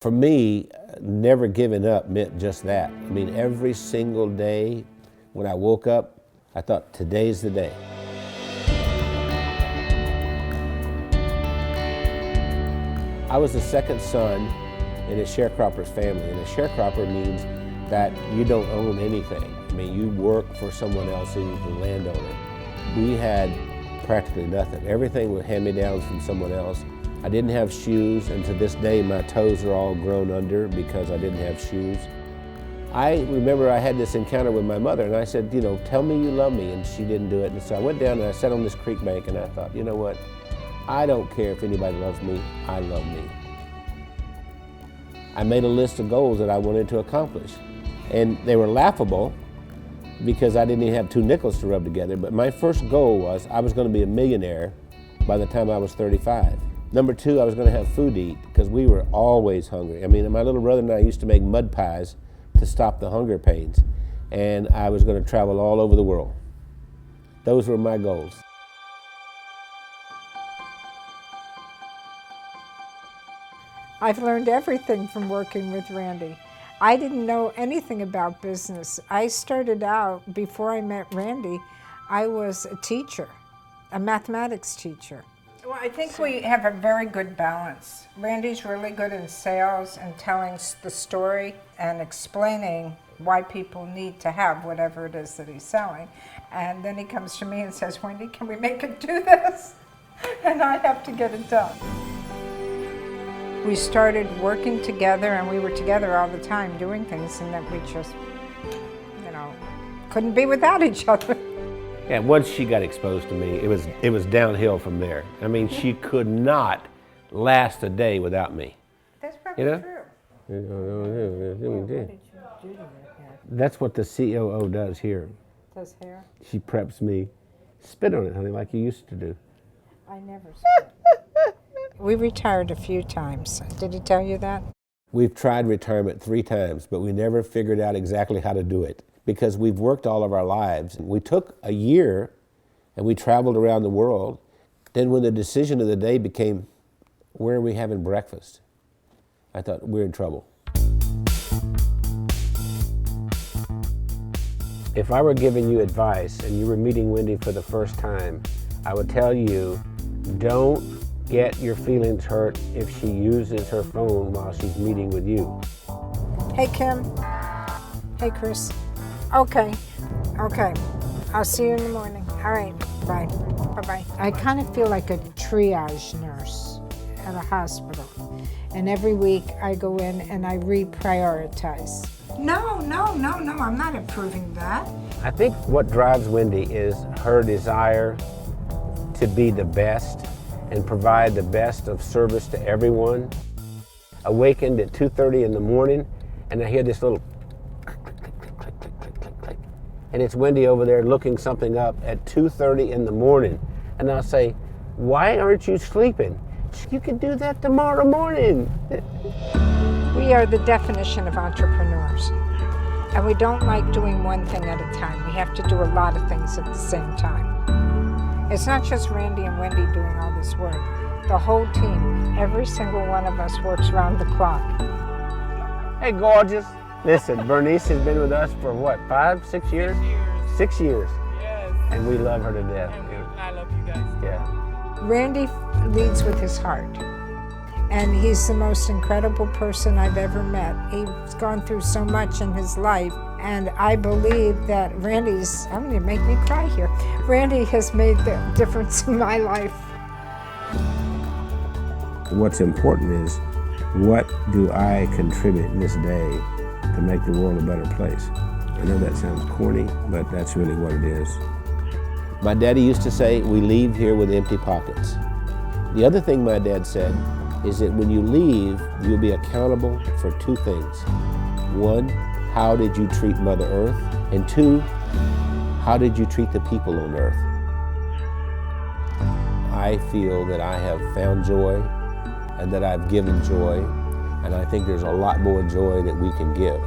For me, never giving up meant just that. I mean, every single day when I woke up, I thought, today's the day. I was the second son in a sharecropper's family, and a sharecropper means that you don't own anything. I mean, you work for someone else who's the landowner. We had practically nothing. Everything was hand-me-downs from someone else. I didn't have shoes, and to this day my toes are all grown under because I didn't have shoes. I remember I had this encounter with my mother, and I said, you know, tell me you love me, and she didn't do it. And so I went down and I sat on this creek bank, and I thought, you know what? I don't care if anybody loves me, I love me. I made a list of goals that I wanted to accomplish, and they were laughable because I didn't even have 2 nickels to rub together, but my first goal was I was going to be a millionaire by the time I was 35. Number 2, I was going to have food to eat because we were always hungry. I mean, my little brother and I used to make mud pies to stop the hunger pains, and I was going to travel all over the world. Those were my goals. I've learned everything from working with Randy. I didn't know anything about business. I started out, before I met Randy, I was a teacher, a mathematics teacher. Well, I think we have a very good balance. Randy's really good in sales and telling the story and explaining why people need to have whatever it is that he's selling. And then he comes to me and says, Wendy, can we make it do this? And I have to get it done. We started working together, and we were together all the time doing things, and that we just, you know, couldn't be without each other. Yeah, once she got exposed to me, it was downhill from there. I mean, she could not last a day without me. That's probably true. That's what the COO does here. Does hair? She preps me. Spit on it, honey, like you used to do. I never spit. We retired a few times. Did he tell you that? We've tried retirement 3 times, but we never figured out exactly how to do it because we've worked all of our lives. We took a year and we traveled around the world. Then when the decision of the day became, where are we having breakfast? I thought, we're in trouble. If I were giving you advice and you were meeting Wendy for the first time, I would tell you, don't get your feelings hurt if she uses her phone while she's meeting with you. Hey, Kim. Hey, Chris. Okay. I'll see you in the morning. All right, bye. Bye-bye. I kind of feel like a triage nurse at a hospital. And every week I go in and I reprioritize. No, I'm not approving that. I think what drives Wendy is her desire to be the best and provide the best of service to everyone. Awakened at 2:30 in the morning, and I hear this little click, click, click, click, click, click, click, click. And it's Wendy over there looking something up at 2:30 in the morning. And I'll say, why aren't you sleeping? You can do that tomorrow morning. We are the definition of entrepreneurs. And we don't like doing one thing at a time. We have to do a lot of things at the same time. It's not just Randy and Wendy doing all this work. The whole team, every single one of us works around the clock. Hey, gorgeous. Listen, Bernice has been with us for what, 5, 6 years? 6 years. Yes. And we love her to death. I love you guys. Yeah. Randy leads with his heart. And he's the most incredible person I've ever met. He's gone through so much in his life. And I believe that Randy's, I'm going to make me cry here. Randy has made the difference in my life. What's important is, what do I contribute this day to make the world a better place? I know that sounds corny, but that's really what it is. My daddy used to say, we leave here with empty pockets. The other thing my dad said is that when you leave, you'll be accountable for 2 things. 1, how did you treat Mother Earth? And 2, how did you treat the people on Earth? I feel that I have found joy and that I've given joy, and I think there's a lot more joy that we can give.